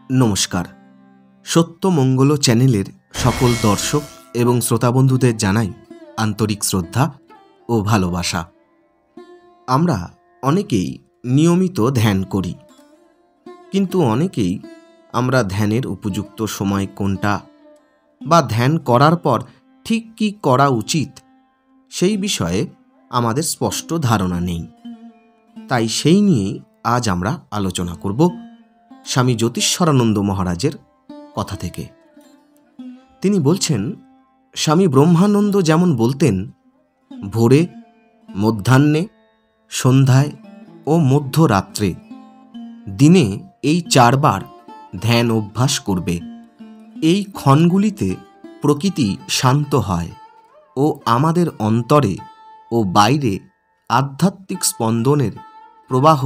নমস্কার। সত্যমঙ্গল চ্যানেলের সকল দর্শক এবং শ্রোতাবন্ধুদের জানাই আন্তরিক শ্রদ্ধা ও ভালোবাসা। আমরা অনেকেই নিয়মিত ধ্যান করি, কিন্তু অনেকেই আমরা ধ্যানের উপযুক্ত সময় কোনটা বা ধ্যান করার পর ঠিক কী করা উচিত সেই বিষয়ে আমাদের স্পষ্ট ধারণা নেই। তাই সেই নিয়েই আজ আমরা আলোচনা করব স্বামী জ্যোতিষ্বরানন্দ মহারাজের কথা থেকে। তিনি বলছেন, স্বামী ব্রহ্মানন্দ যেমন বলতেন, ভোরে, মধ্যাহ্নে, সন্ধ্যায় ও মধ্যরাত্রে দিনে এই 4 বার ধ্যান অভ্যাস করবে। এই ক্ষণগুলিতে প্রকৃতি শান্ত হয় ও আমাদের অন্তরে ও বাইরে আধ্যাত্মিক স্পন্দনের প্রবাহ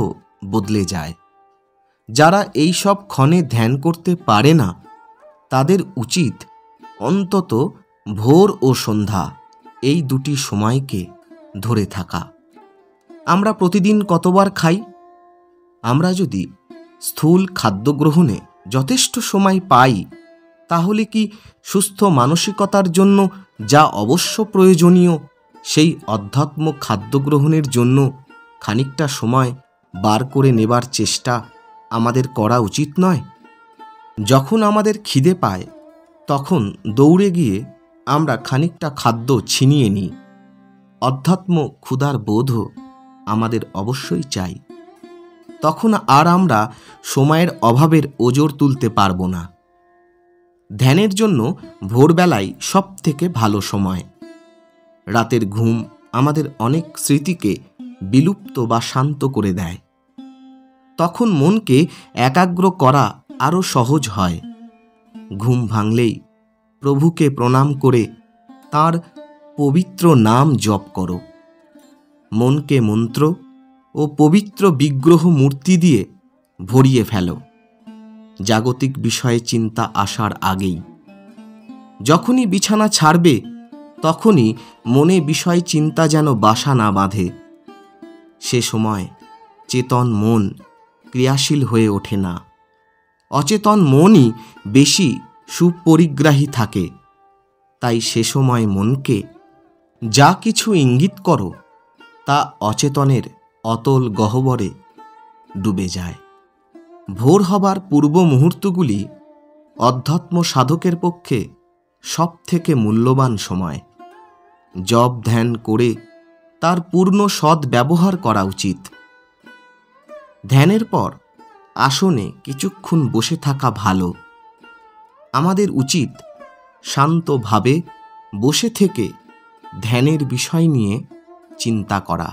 বদলে যায়। যারা এই সব ক্ষণে ধ্যান করতে পারে না, তাদের উচিত অন্তত ভোর ও সন্ধ্যা এই দুটি সময়কে ধরে থাকা। আমরা প্রতিদিন কতবার খাই? আমরা যদি স্থূল খাদ্য গ্রহণে যথেষ্ট সময় পাই, তাহলে কি সুস্থ মানসিকতার জন্য যা অবশ্য প্রয়োজনীয় সেই অধ্যাত্ম খাদ্য গ্রহণের জন্য খানিকটা সময় বার করে নেবার চেষ্টা আমাদের করা উচিত নয়? যখন আমাদের খিদে পায়, তখন দৌড়ে গিয়ে আমরা খানিকটা খাদ্য ছিনিয়ে নিই। অধ্যাত্ম ক্ষুধার বোধও আমাদের অবশ্যই চাই। তখন আর আমরা সময়ের অভাবের ওজর তুলতে পারব না। ধ্যানের জন্য ভোরবেলায় সব থেকে ভালো সময়। রাতের ঘুম আমাদের অনেক স্মৃতিকে বিলুপ্ত বা শান্ত করে দেয়। তখন মনকে একাগ্র করা আরও সহজ হয়। ঘুম ভাঙলেই প্রভুকে প্রণাম করে তাঁর পবিত্র নাম জপ করো। মনকে মন্ত্র ও পবিত্র বিগ্রহ মূর্তি দিয়ে ভরিয়ে ফেলো, জাগতিক বিষয়ে চিন্তা আসার আগেই। যখনই বিছানা ছাড়বে, তখনই মনে বিষয় চিন্তা যেন বাসা না বাঁধে। সে সময় চেতন মন ক্রিয়াশীল হয়ে ওঠে না। অচেতন মনই বেশি সুপরিগ্রাহী থাকে। তাই সে সময় মনকে যা কিছু ইঙ্গিত করো, তা অচেতনের অতল গহ্বরে ডুবে যায়। ভোর হবার পূর্ব মুহূর্তগুলি অধ্যাত্ম সাধকের পক্ষে সব থেকে মূল্যবান সময়। জপ ধ্যান করে তার পূর্ণ সৎ ব্যবহার করা উচিত। ধ্যানের পর আসনে কিছুক্ষণ বসে থাকা ভালো। আমাদের উচিত শান্তভাবে বসে থেকে ধ্যানের বিষয় নিয়ে চিন্তা করা,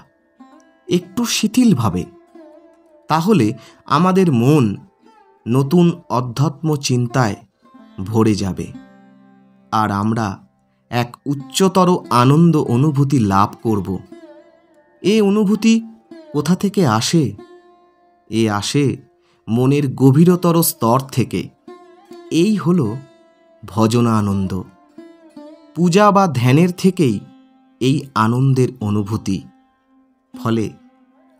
একটু শিথিলভাবে। তাহলে আমাদের মন নতুন অধ্যাত্ম চিন্তায় ভরে যাবে, আর আমরা এক উচ্চতর আনন্দ অনুভূতি লাভ করব। এই অনুভূতি কোথা থেকে আসে? এ আসে মনের গভীরতর স্তর থেকে। এই হলো ভজনানন্দ। পূজা বা ধ্যানের থেকেই এই আনন্দের অনুভূতি। ফলে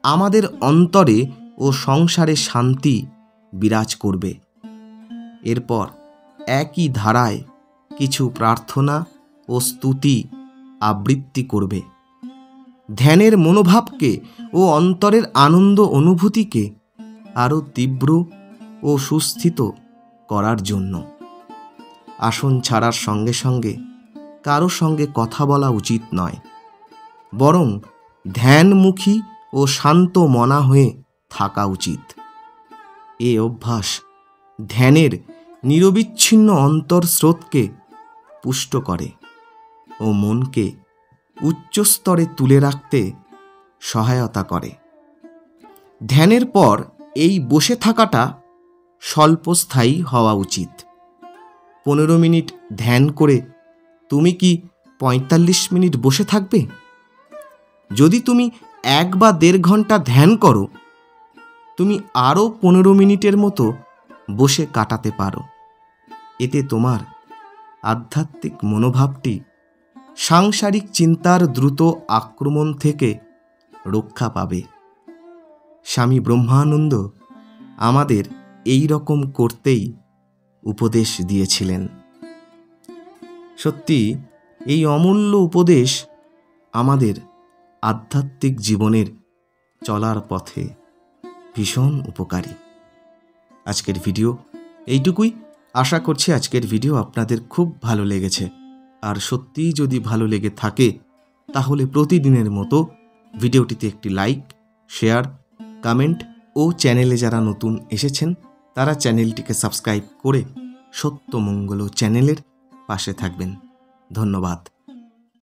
আমাদের অন্তরে ও সংসারে শান্তি বিরাজ করবে। এরপর একই ধারায় কিছু প্রার্থনা ও স্তুতি আবৃত্তি করবে। ধ্যানের মনোভাবকে ও অন্তরের আনন্দ অনুভূতিকে আরও তীব্র ও সুস্থিত করার জন্য। আসন ছাড়ার সঙ্গে সঙ্গে কারো সঙ্গে কথা বলা উচিত নয়, বরং ধ্যানমুখী ও শান্ত মনা হয়ে থাকা উচিত। এ অভ্যাস ধ্যানের নিরবিচ্ছিন্ন অন্তর্স্রোতকে পুষ্ট করে ও মনকে উচ্চস্তরে তুলে রাখতে সহায়তা করে। ধ্যানের পর এই বসে থাকাটা স্বল্পস্থায়ী হওয়া উচিত। 15 মিনিট ধ্যান করে তুমি কি 45 মিনিট বসে থাকবে? যদি তুমি 1 বা 1.5 ঘন্টা ধ্যান করো, তুমি আরও 15 মিনিটের মতো বসে কাটাতে পারো। এতে তোমার আধ্যাত্মিক মনোভাবটি সাংসারিক চিন্তার দ্রুত আক্রমণ থেকে রক্ষা পাবে। স্বামী ব্রহ্মানন্দ আমাদের এই রকম করতেই উপদেশ দিয়েছিলেন। সত্যি এই অমূল্য উপদেশ আমাদের আধ্যাত্মিক জীবনের চলার পথে ভীষণ উপকারী। আজকের ভিডিও এইটুকুই। আশা করছি আজকের ভিডিও আপনাদের খুব ভালো লেগেছে। আর সত্যিই যদি ভালো লেগে থাকে তাহলে প্রতিদিনের মতো ভিডিওটিতে একটি লাইক, শেয়ার, কমেন্ট ও চ্যানেলে যারা নতুন এসেছেন তারা চ্যানেলটিকে সাবস্ক্রাইব করে সত্যমঙ্গল চ্যানেলের পাশে থাকবেন। ধন্যবাদ।